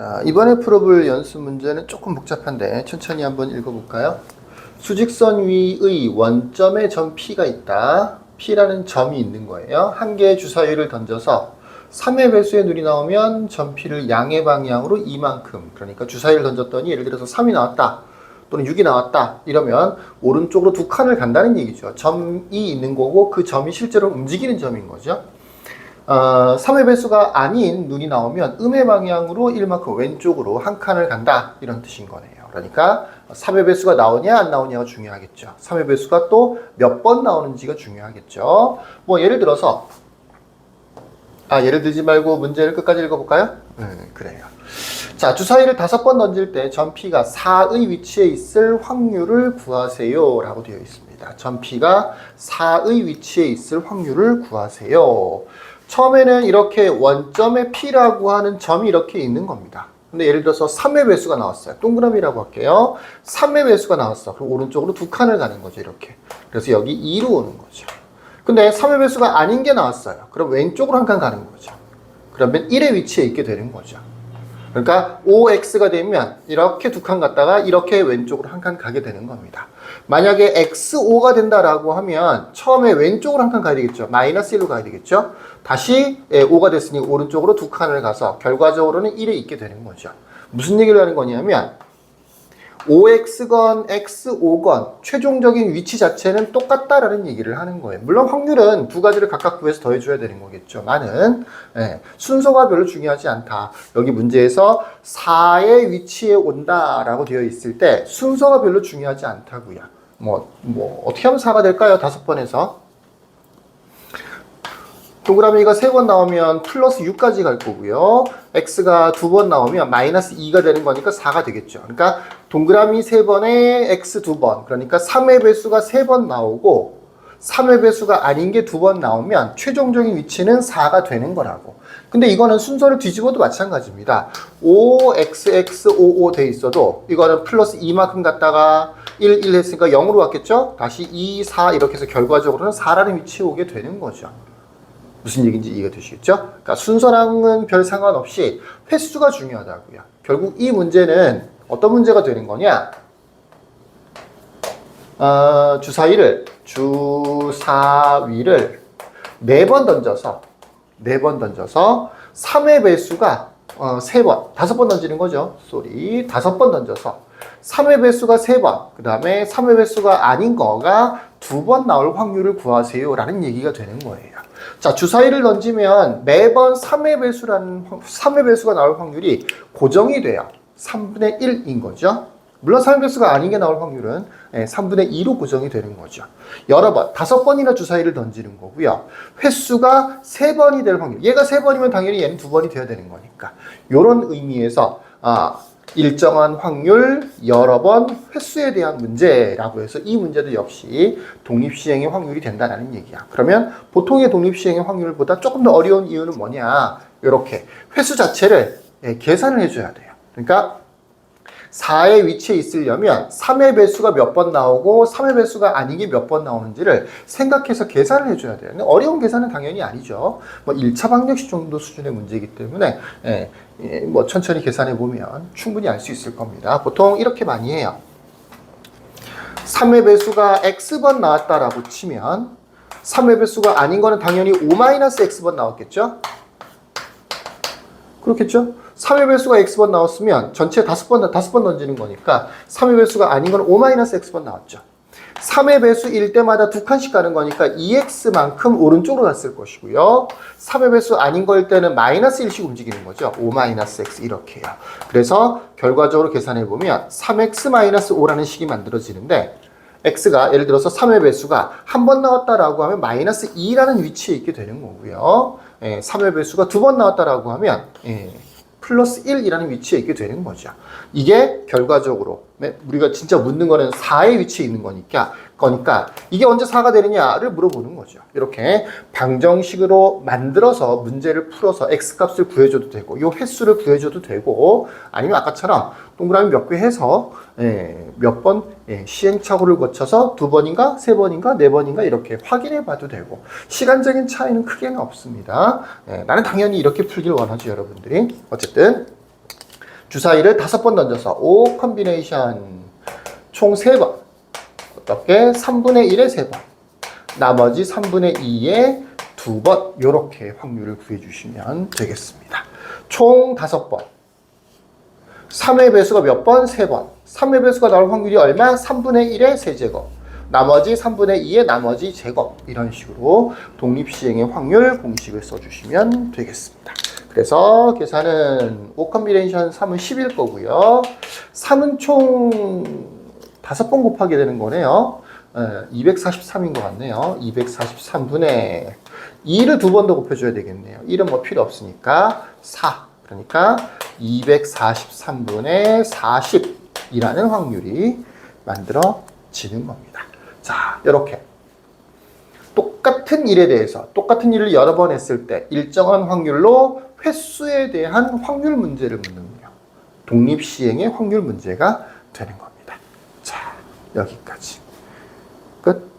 자, 이번에 풀어볼 연습 문제는 조금 복잡한데 천천히 한번 읽어볼까요? 수직선 위의 원점에 점 P가 있다. P라는 점이 있는 거예요. 한 개의 주사위를 던져서 3의 배수의 눈이 나오면 점 P를 양의 방향으로 이만큼, 그러니까 주사위를 던졌더니 예를 들어서 3이 나왔다 또는 6이 나왔다 이러면 오른쪽으로 두 칸을 간다는 얘기죠. 점이 있는 거고 그 점이 실제로 움직이는 점인 거죠. 3의 배수가 아닌 눈이 나오면 음의 방향으로 1만큼 왼쪽으로 한 칸을 간다 이런 뜻인 거네요. 그러니까 3의 배수가 나오냐 안 나오냐가 중요하겠죠. 3의 배수가 또 몇 번 나오는지가 중요하겠죠. 뭐 예를 들어서 예를 들지 말고 문제를 끝까지 읽어볼까요? 그래요. 자, 주사위를 5번 던질 때 점 P가 4의 위치에 있을 확률을 구하세요 라고 되어 있습니다. 점 P가 4의 위치에 있을 확률을 구하세요. 처음에는 이렇게 원점에 P라고 하는 점이 이렇게 있는 겁니다. 근데 예를 들어서 3의 배수가 나왔어요. 동그라미라고 할게요. 3의 배수가 나왔어. 그럼 오른쪽으로 두 칸을 가는 거죠, 이렇게. 그래서 여기 2로 오는 거죠. 근데 3의 배수가 아닌 게 나왔어요. 그럼 왼쪽으로 한 칸 가는 거죠. 그러면 1의 위치에 있게 되는 거죠. 그러니까 OX가 되면 이렇게 두 칸 갔다가 이렇게 왼쪽으로 한 칸 가게 되는 겁니다. 만약에 XO가 된다라고 하면 처음에 왼쪽으로 한 칸 가야 되겠죠. 마이너스 1로 가야 되겠죠. 다시 O가 됐으니 오른쪽으로 두 칸을 가서 결과적으로는 1에 있게 되는 거죠. 무슨 얘기를 하는 거냐면 OX건 XO건 최종적인 위치 자체는 똑같다라는 얘기를 하는 거예요. 물론 확률은 두 가지를 각각 구해서 더해줘야 되는 거겠죠. 많은 순서가 별로 중요하지 않다. 여기 문제에서 4의 위치에 온다라고 되어 있을 때 순서가 별로 중요하지 않다고요. 어떻게 하면 4가 될까요? 5번에서 동그라미가 3번 나오면 플러스 6까지 갈 거고요. x가 2번 나오면 마이너스 2가 되는 거니까 4가 되겠죠. 그러니까 동그라미 3번에 x 2번, 그러니까 3의 배수가 3번 나오고 3의 배수가 아닌 게 2번 나오면 최종적인 위치는 4가 되는 거라고. 근데 이거는 순서를 뒤집어도 마찬가지입니다. 5xx55 돼 있어도 이거는 플러스 2만큼 갔다가 1 했으니까 0으로 왔겠죠? 다시 2, 4 이렇게 해서 결과적으로는 4라는 위치에 오게 되는 거죠. 무슨 얘기인지 이해가 되시겠죠? 그러니까 순서랑은 별 상관없이 횟수가 중요하다고요. 결국 이 문제는 어떤 문제가 되는 거냐? 주사위를 4번 던져서 3의 배수가 3번, 5번 던지는 거죠. 5번 던져서 3의 배수가 3번, 그 다음에 3의 배수가 아닌 거가 2번 나올 확률을 구하세요 라는 얘기가 되는 거예요. 자, 주사위를 던지면 매번 3의 배수가 나올 확률이 고정이 돼요. 3분의 1인 거죠. 물론 3의 배수가 아닌 게 나올 확률은 3분의 2로 고정이 되는 거죠. 여러 번, 5번이나 주사위를 던지는 거고요. 횟수가 3번이 될 확률. 얘가 3번이면 당연히 얘는 2번이 돼야 되는 거니까. 이런 의미에서 일정한 확률, 여러 번, 횟수에 대한 문제라고 해서 이 문제도 역시 독립시행의 확률이 된다는 얘기야. 그러면 보통의 독립시행의 확률보다 조금 더 어려운 이유는 뭐냐? 이렇게 횟수 자체를 계산을 해줘야 돼요. 그러니까 4의 위치에 있으려면 3의 배수가 몇 번 나오고 3의 배수가 아닌 게 몇 번 나오는지를 생각해서 계산을 해줘야 돼요. 근데 어려운 계산은 당연히 아니죠. 1차 방정식 정도 수준의 문제이기 때문에 천천히 계산해 보면 충분히 알 수 있을 겁니다. 보통 이렇게 많이 해요. 3의 배수가 x번 나왔다라고 치면 3의 배수가 아닌 거는 당연히 5-x번 나왔겠죠? 그렇겠죠? 3의 배수가 x번 나왔으면 전체 5번 던지는 거니까 3의 배수가 아닌 건 5-x번 나왔죠. 3의 배수일 때마다 두 칸씩 가는 거니까 2x만큼 오른쪽으로 갔을 것이고요. 3의 배수 아닌 거일 때는 마이너스 1씩 움직이는 거죠. 5-x 이렇게요. 그래서 결과적으로 계산해 보면 3x-5라는 식이 만들어지는데 x가 예를 들어서 3의 배수가 한 번 나왔다라고 하면 마이너스 2라는 위치에 있게 되는 거고요. 3의 배수가 2번 나왔다라고 하면 플러스 1이라는 위치에 있게 되는 거죠. 이게 결과적으로 우리가 진짜 묻는 거는 4의 위치에 있는 거니까 이게 언제 4가 되느냐를 물어보는 거죠. 이렇게 방정식으로 만들어서 문제를 풀어서 x값을 구해줘도 되고 이 횟수를 구해줘도 되고 아니면 아까처럼 동그라미 몇 개 해서 몇 번 시행착오를 거쳐서 2번인가 3번인가 4번인가 이렇게 확인해 봐도 되고 시간적인 차이는 크게는 없습니다. 나는 당연히 이렇게 풀길 원하죠, 여러분들이. 어쨌든 주사위를 5번 던져서 5 컨비네이션 총 3번. 어떻게? 3분의 1에 3번. 나머지 3분의 2에 2번. 이렇게 확률을 구해주시면 되겠습니다. 총 5번. 3의 배수가 몇 번? 3번. 3의 배수가 나올 확률이 얼마? 3분의 1의 세제곱. 나머지 3분의 2의 나머지 제곱. 이런 식으로 독립시행의 확률 공식을 써주시면 되겠습니다. 그래서 계산은 5 컨비네이션 3은 10일 거고요. 3은 총 5번 곱하게 되는 거네요. 243인 것 같네요. 243분의 2를 2번 더 곱해줘야 되겠네요. 1은 뭐 필요 없으니까 4. 그러니까 243분의 40이라는 확률이 만들어지는 겁니다. 자, 이렇게 똑같은 일에 대해서 똑같은 일을 여러 번 했을 때 일정한 확률로 횟수에 대한 확률 문제를 묻는 거예요. 독립시행의 확률 문제가 되는 겁니다. 자, 여기까지. 끝.